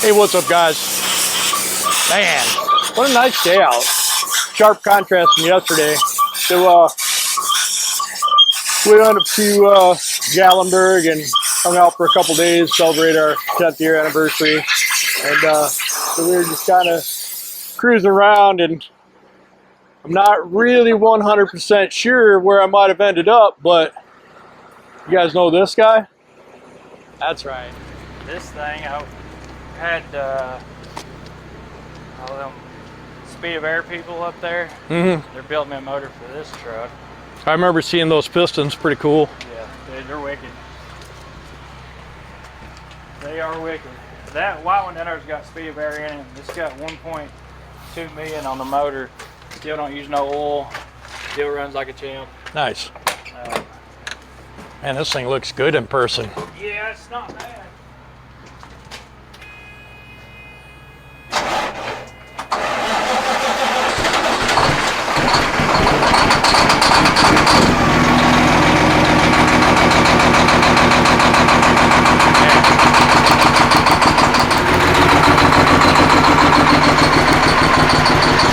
Hey, what's up, guys? Man, what a nice day out. Sharp contrast from yesterday. So we went up to Gatlinburg and hung out for a couple days, celebrate our 10th year anniversary. And so we were just kind of cruising around, and I'm not really 100% sure where I might have ended up, but you guys know this guy? That's right. This thing, I had all them speed of air people up there. They're building me a motor for this truck. I remember seeing those pistons, pretty cool. Yeah, they're wicked. They are wicked. That white one down there's got speed of air in it. It's got 1.2 million on the motor. Still don't use no oil. Still runs like a champ. Nice. Man, this thing looks good in person. Yeah, it's not bad.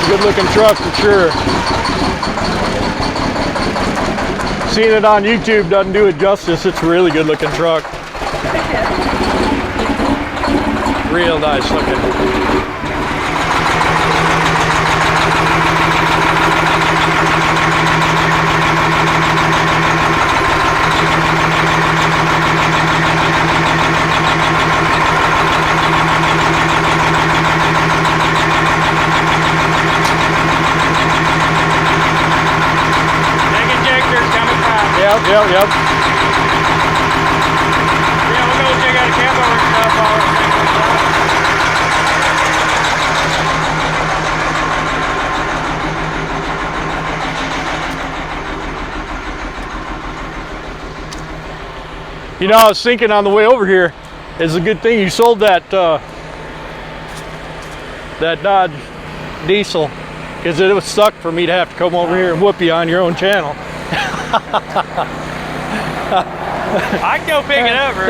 Good looking truck for sure. Seeing it on YouTube doesn't do it justice. It's a really good looking truck. Real nice looking. Yep. Yeah, we'll go check out a camper and stuff. You know, I was thinking on the way over here, it's a good thing you sold that that Dodge diesel, because it was stuck for me to have to come over here and whoop you on your own channel. I can go pick it up. I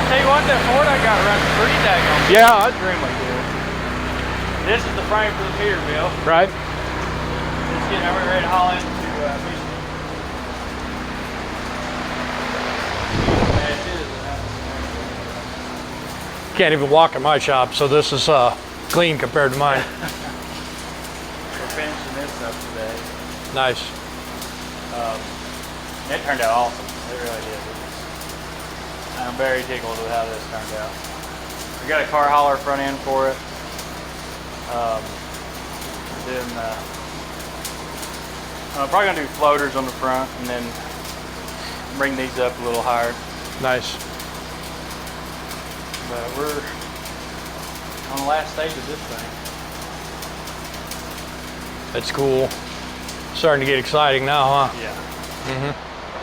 tell you what, that Ford I got runs pretty daggone. Yeah, extremely good. This is the frame for the Peterbilt. Right. Just getting over ready to haul into Michigan. Can't even walk in my shop, so this is clean compared to mine. We're finishing this up today. Nice. It turned out awesome. It really did. I'm very tickled with how this turned out. We got a car hauler front end for it. Then I'm probably gonna do floaters on the front and then bring these up a little higher. Nice. But we're on the last stage of this thing. That's cool. Starting to get exciting now, huh? Yeah.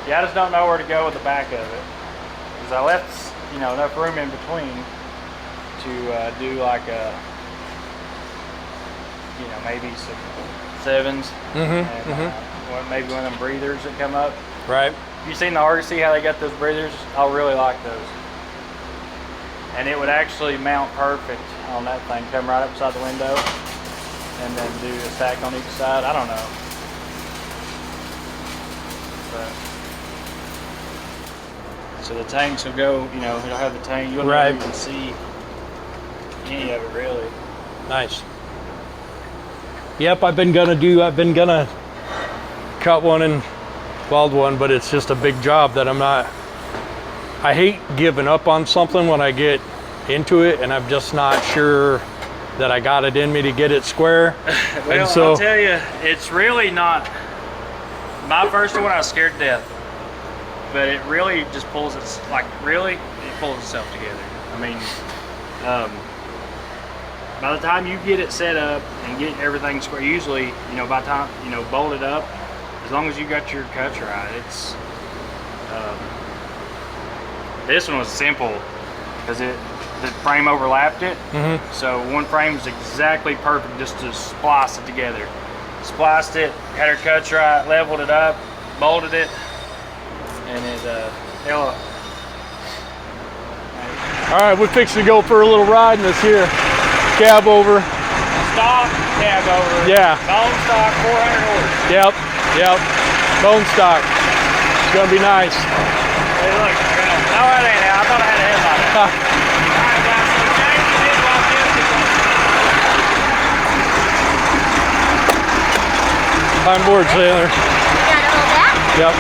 Yeah, I just don't know where to go with the back of it. Because I left, enough room in between to do like a, maybe some sevens. And maybe one of them breathers that come up. Right. You seen the Argosy, how they got those breathers? I really like those. And it would actually mount perfect on that thing. Come right up beside the window and then do a stack on each side. I don't know. So the tanks will go, it'll have the tank. You'll never even see any of it really. Nice. Yep, I've been gonna cut one and weld one, but it's just a big job that I hate giving up on something when I get into it and I'm just not sure that I got it in me to get it square. Well, and so, I'll tell you, it's really not. My first one I was scared to death, but it really just pulls it pulls itself together. I mean, by the time you get it set up and get everything square, usually, by the time, bolted up, as long as you got your cuts right, it's, this one was simple because the frame overlapped it. So one frame was exactly perfect just to splice it together. Spliced it, had her cuts right, leveled it up, bolted it, and it All right, we're fixing to go for a little ride in this here cab over. Stock cab over. Yeah. Bone stock, 400 horse. Yep, yep. Bone stock. It's gonna be nice. Hey, look. No, it ain't. I thought I had a headlight. All right, guys. So James did walk in. Fine board, Sailor. You gotta hold that? Yep.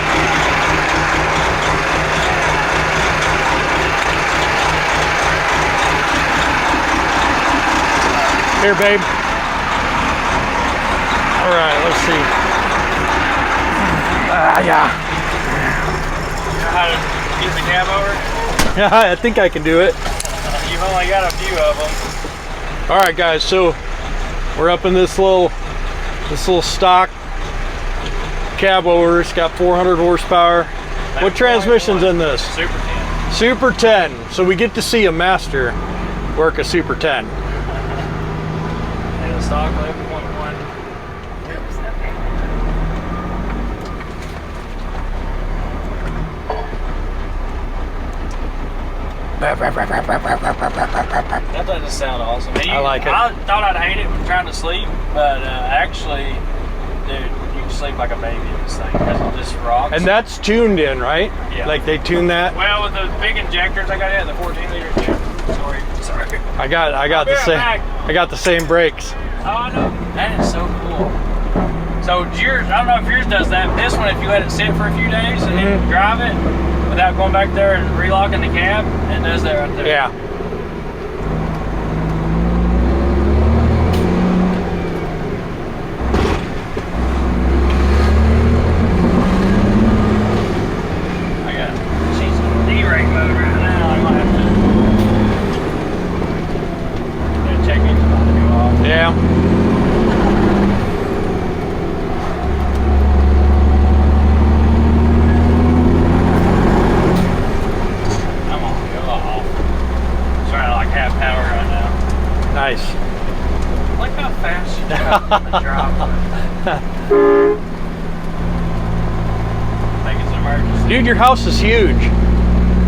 Here, babe. All right, let's see. Yeah. You know how to get the cab over? Yeah, I think I can do it. You've only got a few of them. All right, guys. So we're up in this little stock cab over. It's got 400 horsepower. What transmission's in this? Super 10. Super 10. So we get to see a master work a Super 10. And the stock 11.1. Oops, okay. That doesn't sound awesome. I like it. I thought I'd hate it when trying to sleep, but actually, dude, you can sleep like a baby in this thing because it just rocks. And that's tuned in, right? Yeah. Like they tune that. Well, with the big injectors I got in, the 14-liter injector. Sorry. I got the right same. back. I got the same brakes. Oh, I know. That is so cool. So yours, I don't know if yours does that. This one, if you let it sit for a few days and then drive it without going back there and relocking the cab, it does that right there. Yeah. I got she's in D-rate mode right now. I might have to check engine light to go off. Yeah. Come on, go off. It's trying to like half power right now. Nice. Look how fast she drives on the driveway. I think it's an emergency. Dude, your house is huge.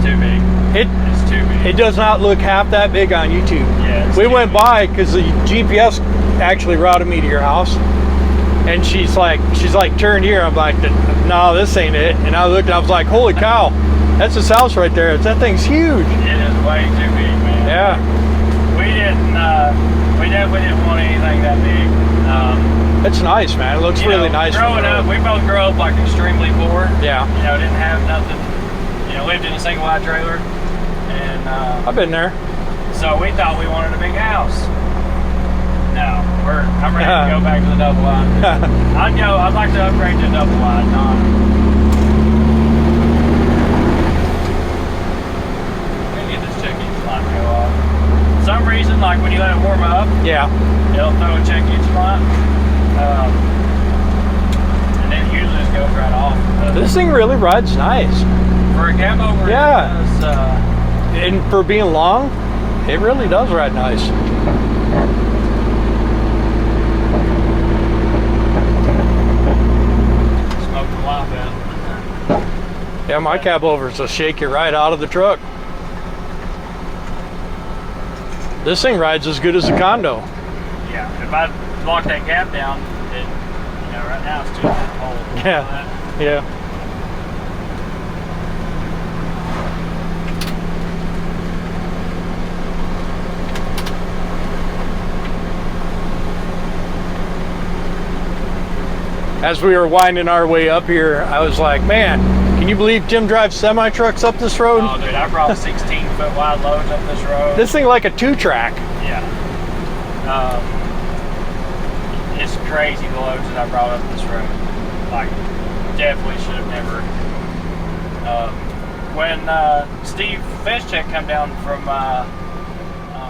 Too big. It's too big. It does not look half that big on YouTube. Yeah, it's We too went by because the GPS actually routed me to your house, and she's like, turn here. I'm like, no, this ain't it. And I looked, and I was like, holy cow, that's his house right there. That thing's huge. It is way too big, man. Yeah. We definitely didn't want anything that big. It's nice, man. It looks really nice. Growing up, we both grew up like extremely poor. Yeah. You know, didn't have nothing. You know, lived in a single wide trailer, and I've been there. so we thought we wanted a big house. No, I'm ready to go back to the double wide. I'd like to upgrade to a double wide, Don. We can get this check engine light to go off. For some reason, like when you let it warm up, Yeah. it'll throw a check engine light. And then it usually just goes right off. This thing really rides nice. For a cab over, Yeah. it does, And for being long, it really does ride nice. smoke the life out. Yeah, my cab overs will shake you right out of the truck. This thing rides as good as a condo. Yeah, if I lock that cab down, then, you know, right now it's too cold. Yeah. Yeah. As we were winding our way up here, I was like, man, can you believe Jim drives semi-trucks up this road? Oh, dude, I brought 16-foot wide loads up this road. This thing like a 2-track. Yeah. It's crazy the loads that I brought up this road. Like, definitely should have never. When Steve Fishcheck come down from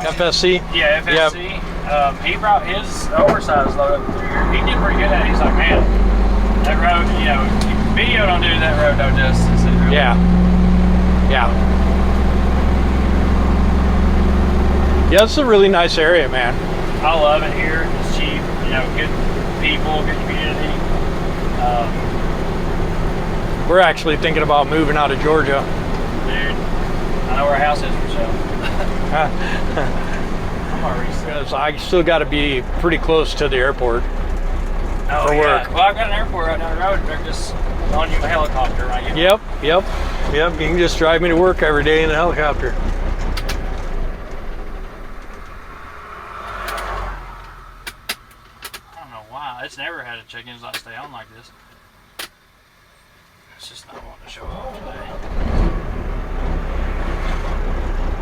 FSC? Yeah, FSC. He brought his oversized load up through here. He did pretty good at it. He's like, man, that road, you know, video don't do that road no justice. It really Yeah. Yeah. Yeah, it's a really nice area, man. I love it here. It's cheap, you know, good people, good community. We're actually thinking about moving out of Georgia. Dude, I know where our house is for sale. I'm already set. Because I still got to be pretty close to the airport Oh, for yeah. work. Well, I've got an airport right down the road. They're just on you a helicopter right here. Yep. You can just drive me to work every day in a helicopter. I don't know why. It's never had a check engine light stay on like this. It's just not wanting to show off today.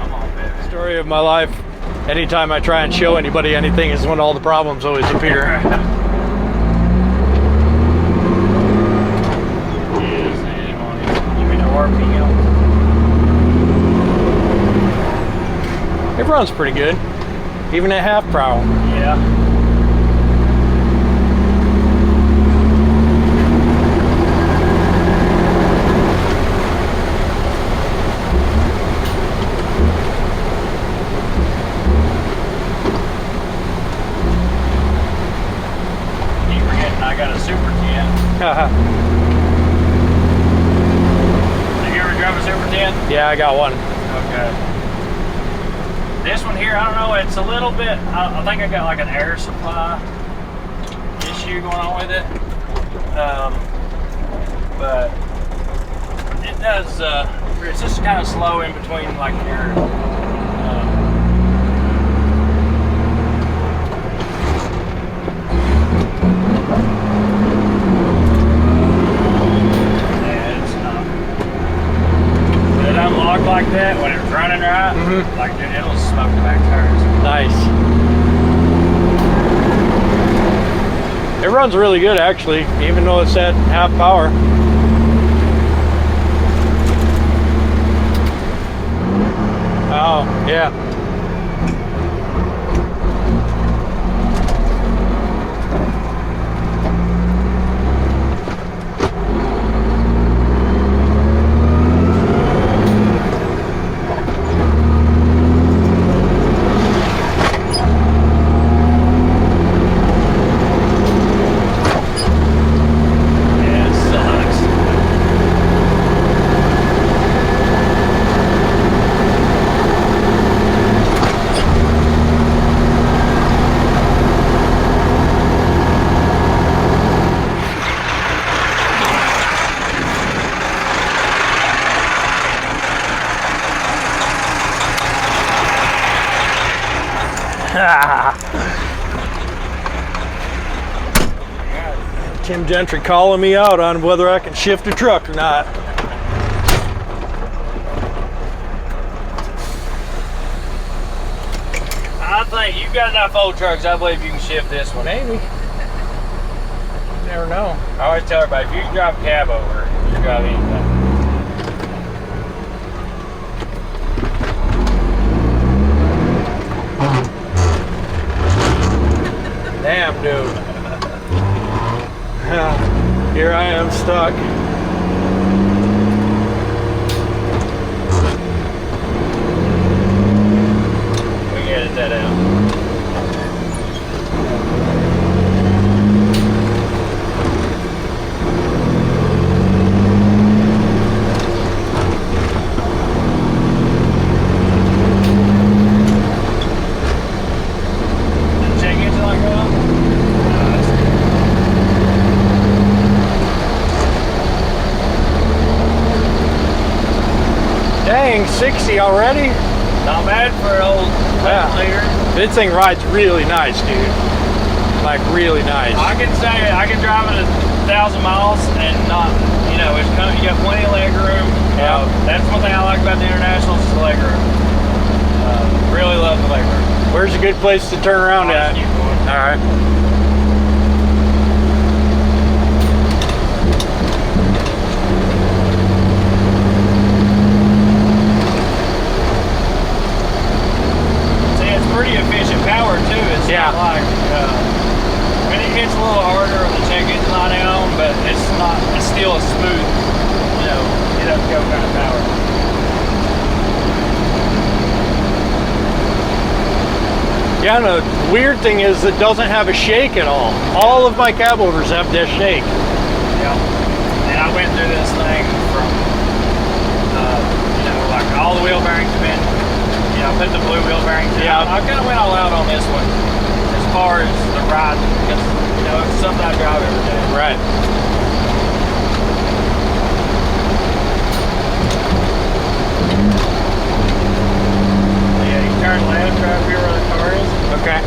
Come on, baby. Story of my life. Anytime I try and show anybody anything is when all the problems always appear. It runs pretty good, even at half prow. Yeah. Keep forgetting I got a Super 10. Have you ever driven a Super 10? Yeah, I got one. Okay. This one here, I don't know, it's a little bit, I think I got like an air supply issue going on with it. But it does, it's just kind of slow in between like your, yeah, it's not. But it unlocked like that when it's running right, like dude, it'll smoke the back tires. Nice. It runs really good actually, even though it's at half power. Oh, yeah. Yeah, it sucks. Tim Gentry calling me out on whether I can shift a truck or not. I think you've got enough old trucks, I believe you can shift this one. Maybe. You never know. I always tell everybody, if you can drive a cab over, you can drive anything. Damn, dude. Here I am stuck. We can edit that out. Did the check engine light go off? Dang, 60 already? Not bad for an old Yeah. later. This thing rides really nice, dude. Like really nice. I can say I can drive it 1,000 miles and not, you know, it's kind of, you got plenty of leg room. Yeah. That's one thing I like about the Internationals is the leg room. Really love the leg room. Where's a good place to turn around at? All right. See, it's pretty efficient power too. It's Yeah. not like, I mean, it hits a little harder with the check engine light on, but it's not, it's still a smooth, you know, get up and go kind of power. Yeah, and the weird thing is it doesn't have a shake at all. All of my cab overs have this shake. Yeah. And I went through this thing from, you know, like all the wheel bearings have been, you know, put the blue wheel bearings in. Yeah. I kind of went all out on this one as far as the ride, because you know it's something I drive every day. Right. Yeah, you turn left right here where the car is. Okay.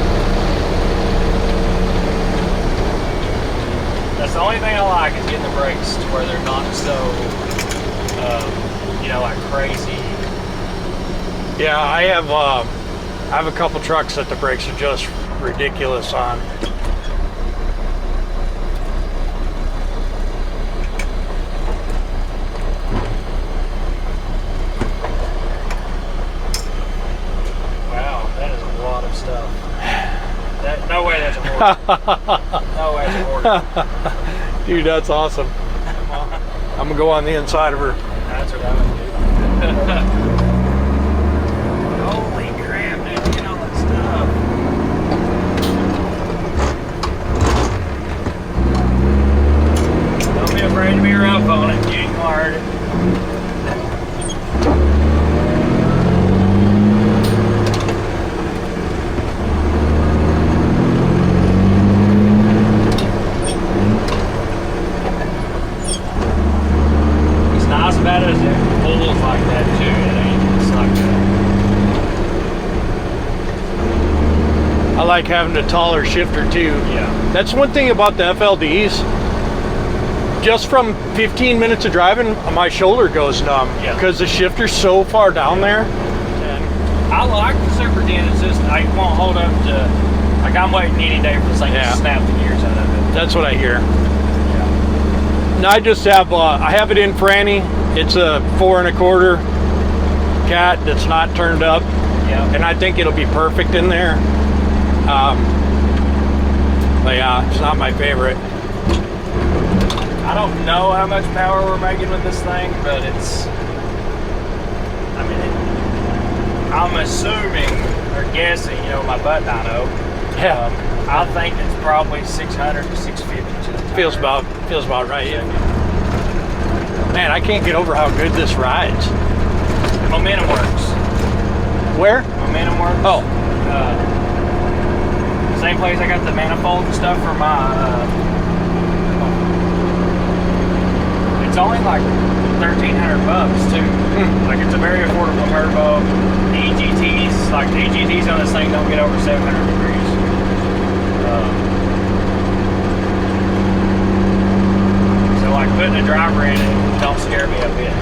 That's the only thing I like is getting the brakes to where they're not so, you know, like crazy. Yeah, I have a couple trucks that the brakes are just ridiculous on. Wow, that is a lot of stuff. No way that's a horse. No way that's a horse. Dude, that's awesome. I'm gonna go on the inside of her. That's what I would do. Holy crap, dude, look at all that stuff. Don't be afraid to be rough on it. You ain't gonna hurt it. It's nice about it is it pulls like that too. It ain't just like I like having a taller shifter too. yeah. That's one thing about the FLDs. Just from 15 minutes of driving, my shoulder goes numb Yeah. because the shifter's so far down there. And I like the Super D, and it's just I won't hold up to. Like I'm waiting any day for this thing Yeah. to snap the gears out of it. That's what I hear. Yeah. And I just have, I have it in Franny. It's a 4 1/4 cat that's not turned up, Yeah. and I think it'll be perfect in there. But yeah, it's not my favorite. I don't know how much power we're making with this thing, but it's. I mean, I'm assuming or guessing, you know, my butt dyno. Yeah. I think it's probably 600 to 650 to the tire. Feels about right. Yeah. Man, I can't get over how good this rides. Momentum works. Where? Momentum works. Oh, Same place I got the manifold and stuff for my. It's only like $1,300 too. Like it's a very affordable turbo. The EGTs, like the EGTs on this thing don't get over 700 degrees. So like putting a driver in it don't scare me a bit.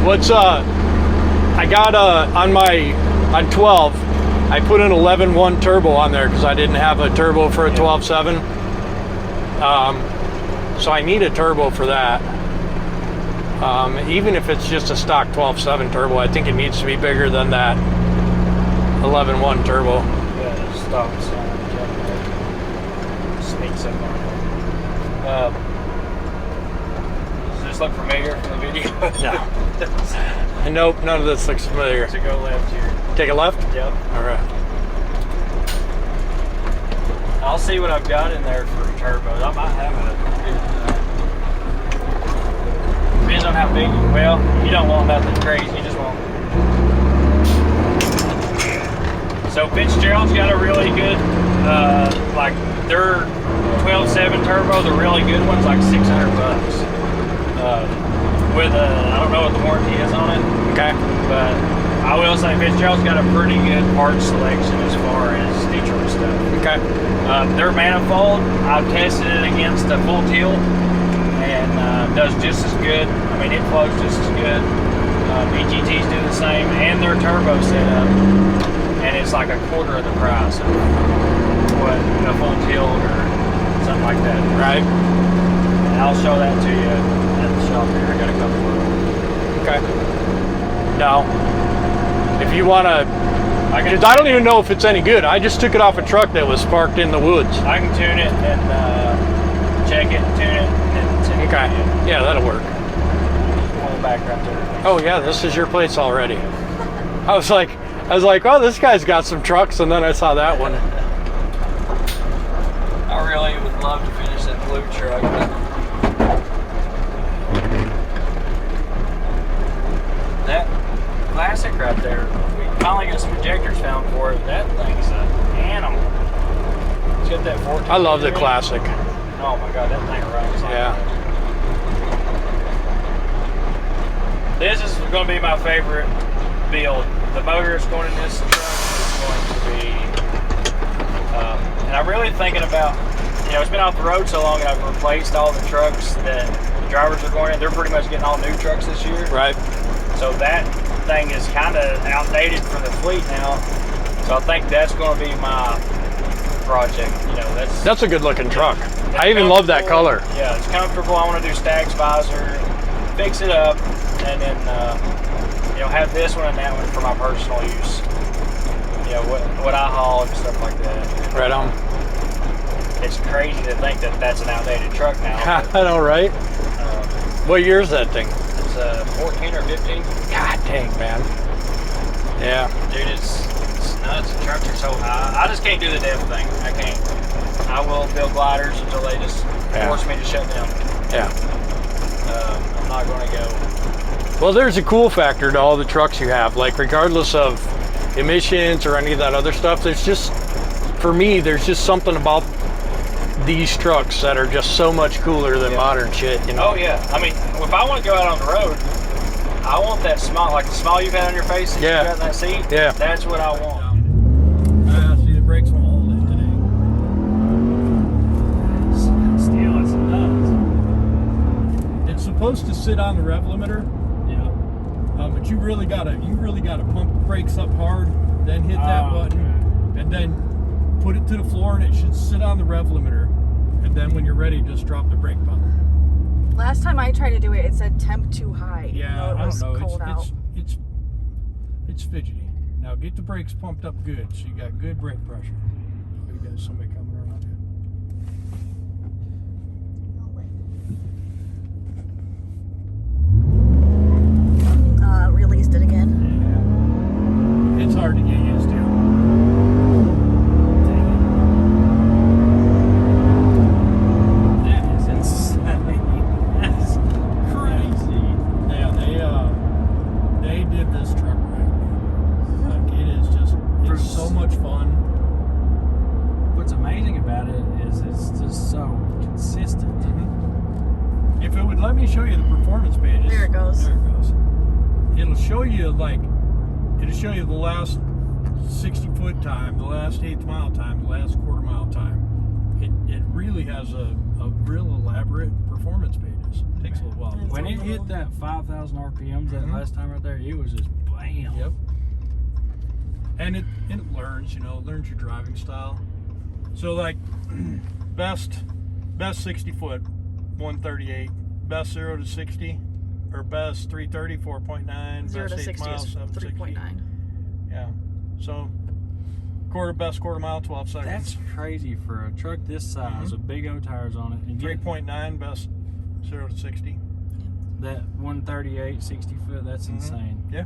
what's I got on 12. I put an 11.1 turbo on there because I didn't have a turbo for a 12.7. So I need a turbo for that. Even if it's just a stock 12.7 turbo, I think it needs to be bigger than that 11.1 turbo. Yeah, it stops. Sneaks up on it. Does this look familiar from the video? No. Nope, none of this looks familiar. So go left here. Take a left? Yep. All right. I'll see what I've got in there for turbos. I might have a. Depends on how big. Well, you don't want nothing crazy. You just want. So Fitzgerald's got a really good, like their 12.7 turbo. The really good one's like $600. With I don't know what the warranty is on it. Okay. But I will say Fitzgerald's got a pretty good parts selection as far as Detroit stuff. Okay. Their manifold, I've tested it against a full tilt and does just as good. I mean, it flows just as good. EGTs do the same, and their turbo setup, and it's like a quarter of the price of what a full tilt or something like that. Right. And I'll show that to you at the shop here. I got a couple of them. Okay. Now, if you want to, because I don't even know if it's any good. I just took it off a truck that was parked in the woods. I can tune it and check it, tune it, and send it Okay. to you. Yeah, that'll work. On the back right there. Oh yeah, this is your place already. I was like, oh, this guy's got some trucks, and then I saw that one. I really would love to finish that blue truck. That classic right there. We finally got some injectors found for it. That thing's an animal. It's got that 14. I love the classic. Oh my god, that thing runs. Yeah. This is going to be my favorite build. The motor is going in this truck is going to be, and I'm really thinking about, you know, it's been off the road so long and I've replaced all the trucks that the drivers are going in. They're pretty much getting all new trucks this year. Right. So that thing is kind of outdated for the fleet now. So I think that's going to be my project. You know, that's a good looking truck. I even love that color. Yeah, it's comfortable. I want to do Stags visor, fix it up, and then you know, have this one and that one for my personal use. You know, what I haul and stuff like that. Right on. It's crazy to think that that's an outdated truck now. I know, right? What year is that thing? It's 14 or 15. God dang, man. Yeah. Dude, it's nuts. The trucks are so high. I just can't do the dev thing. I can't. I will build gliders until they just force me to shut down. Yeah. I'm not going to go. Well, there's a cool factor to all the trucks you have. Like, regardless of emissions or any of that other stuff, there's just, for me, there's just something about these trucks that are just so much cooler than modern shit, you know? Oh, yeah. I mean, if I want to go out on the road, I want that smile, like the smile you've had on your face since you got in that seat. Yeah. That's what I want. See, the brakes won't hold it today. Still, it's nuts. It's supposed to sit on the rev limiter. Yeah. But you really gotta pump the brakes up hard, then hit that button, and then put it to the floor, and it should sit on the rev limiter. And then when you're ready, just drop the brake pedal. Last time I tried to do it, it said temp too high. Yeah, it was I don't know. cold out. It's fidgety. Now get the brakes pumped up good, so you got good brake pressure. We got somebody coming around here. Released it again. Yeah. It's hard to get used to. That is insane. That's crazy. Yeah, they did this truck right. Like, it's so much fun. What's amazing about it is it's just so consistent. Mm-hmm. If it would let me show you the performance pages. There it goes. There it goes. It'll show you the last 60-foot time, the last 8th mile time, the last quarter mile time. It really has a real elaborate performance pages. It takes a little while. When it hit that 5,000 RPMs that last time right there, it was just bam. Yep. And it learns, learns your driving style. So like best 60 foot, 138. Best 0 to 60, or best 330, 4.9. 0 to 60 miles, is 3.9. Yeah. So best quarter mile, 12 seconds. That's crazy for a truck this size with big O tires on it. And 3.9 best 0 to 60. That 138, 60 foot, that's insane. Yeah.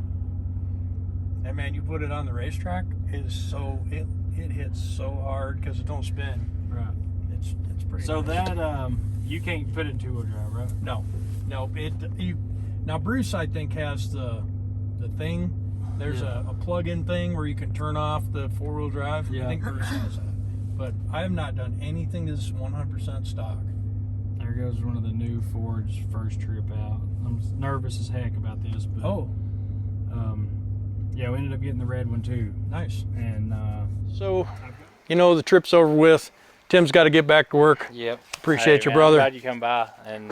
And man, you put it on the racetrack, it hits so hard because it don't spin. Right. It's pretty So nice. that you can't put it in two-wheel drive, right? No. Now Bruce, I think, has the thing. There's a plug-in thing where you can turn off the four-wheel drive. Yeah. I think Bruce has that. But I have not done anything that's 100% stock. There goes one of the new Ford's first trip out. I'm nervous as heck about this, but yeah, we ended up getting the red one too. Nice. And so, the trip's over with. Tim's got to get back to work. Yep. Appreciate you, man, brother. I'm glad you come by, and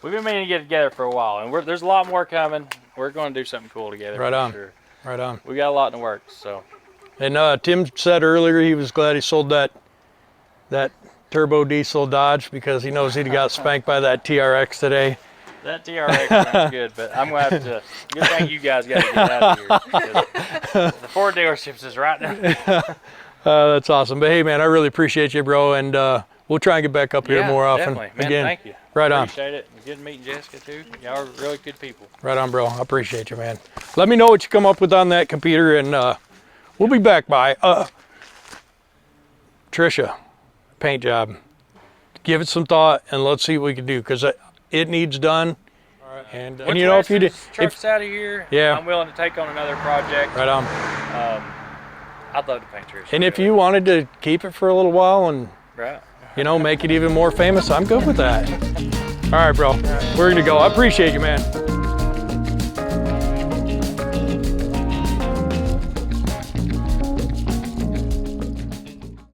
we've been meaning to get together for a while, and there's a lot more coming. We're going to do something cool together. Right on. Sure. Right on. We got a lot in the works, so. And Tim said earlier he was glad he sold that turbo diesel Dodge because he knows he'd got spanked by that TRX today. That TRX sounds good, but I'm going to have to, good thing you guys got to get out of here. Because the Ford dealerships is right now. That's awesome. But hey, man, I really appreciate you, bro. And we'll try and get back up here more often. Definitely. Man, again. Thank you. Right on. Appreciate it. Good meeting Jessica, too. Y'all are really good people. Right on, bro. I appreciate you, man. Let me know what you come up with on that computer, and we'll be back by. Tricia, paint job. Give it some thought, and let's see what we can do, because it needs done. And Once you know, if you Wester's did, truck's out of here, Yeah. I'm willing to take on another project. right on. I'd love to paint yours. And if you wanted to keep it for a little while and, Right. you know, make it even more famous, I'm good with that. All right, bro. We're gonna go. I appreciate you, man.